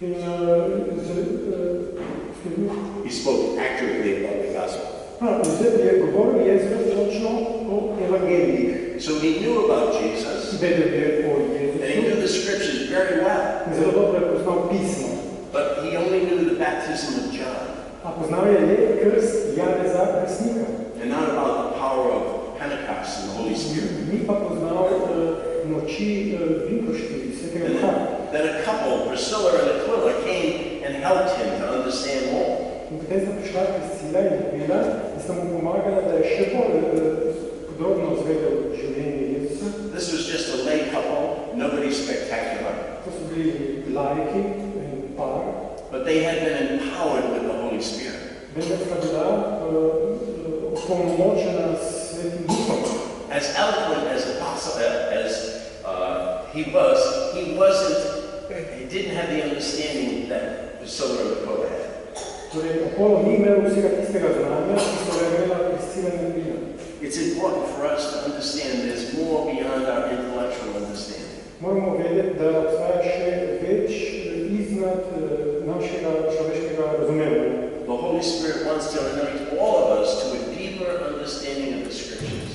He spoke accurately about the gospel. So he knew about Jesus, and he knew the scriptures very well. But he only knew the baptism of John, and not about the power of Pentecost and the Holy Spirit. Then a couple, Priscilla and Aquila, came and helped him to understand more. This was just a lay couple, nobody spectacular. But they had been empowered with the Holy Spirit. As eloquent as he didn't have the understanding that Priscilla and Aquila had. It's important for us to understand there's more beyond our intellectual understanding. The Holy Spirit wants to anoint all of us to a deeper understanding of the Scriptures.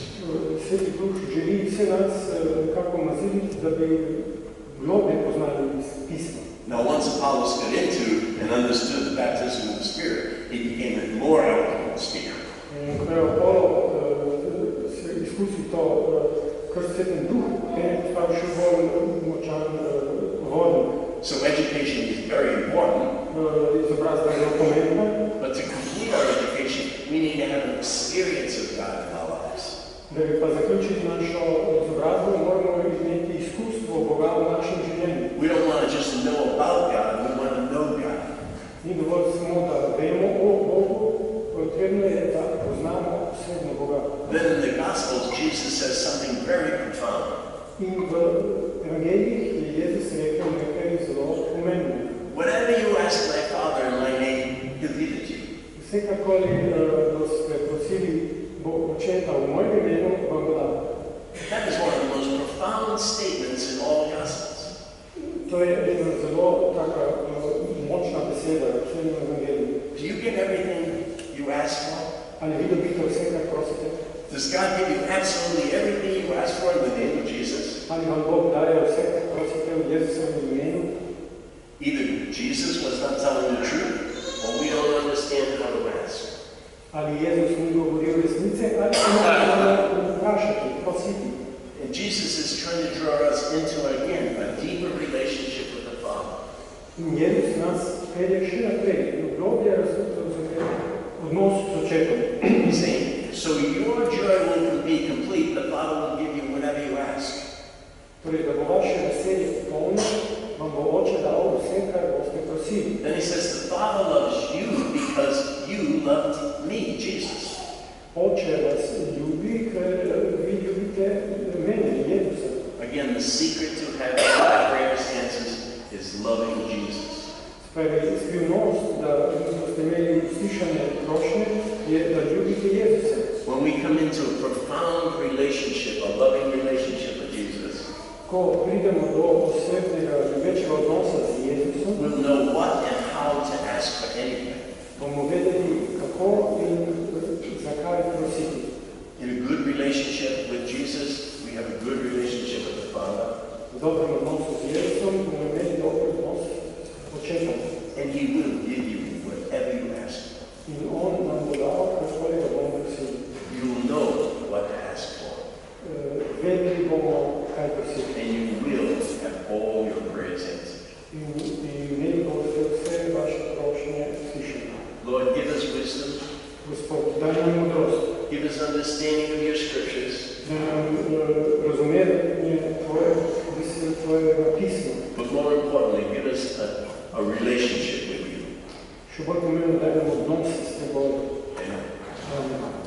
Now, once Apollos got into and understood the baptism of the Spirit, he became a more eloquent speaker. So education is very important. But to complete our education, we need to have an experience of God in our lives. We don't want to just know about God, we want to know God. Then in the Gospels, Jesus says something very profound. Whatever you ask my Father in my name, he'll give it to you. That is one of the most profound statements in all Gospels. To je jedna zelo taka močna beseda v vsem evangeliju. Do you get everything you ask for? Ali vi dobite vse, kar prosite? Does God give you absolutely everything you ask for in the name of Jesus? Ali vam Bog daje vse, kar prosite v Jezusovem imenu? Either Jesus was not telling the truth, or we don't understand how to ask. Ali Jezus ni govoril resnice, ali se moramo vprašati, prositi. And Jesus is trying to draw us into, again, a deeper relationship with the Father. In Jezus nas pelje še naprej, v globlje odnos z očetom. He's saying, so your joy will be complete, the Father will give you whatever you ask. Torej, da bo vaše veselje polno, vam bo Oče dal vse, kar boste prosili. Then he says, the Father loves you because you loved me, Jesus. Oče vas ljubi, ker vi ljubite mene, Jezusa. Again, the secret to having prayer stances is loving Jesus. Skrivnost, da boste imeli uslišane prošnje, je, da ljubite Jezusa. When we come into a profound relationship, a loving relationship with Jesus, ko pridemo do osebnega, ljubečega odnosa z Jezusom, we'll know what and how to ask for anything. Bomo vedeli, kako in zakaj prositi. In a good relationship with Jesus, we have a good relationship with the Father. V dobrem odnosu z Jezusom bomo imeli dober odnos s Očetom. And He will give you whatever you ask for. In On nam bo dal, karkoli ga bomo prosili. You will know what to ask for. Vedeli bomo, kaj prositi. And you will have all your prayers answered. In imeli boste vse vaše prošnje slišali. Lord, give us wisdom. Gospod, daj nam modrost. Give us understanding of your scriptures. Da nam razumevanje tvojega pisma. But more importantly, give us a relationship with you. Še bolj pomembno, daj nam odnos s teboj. Amen. Amen.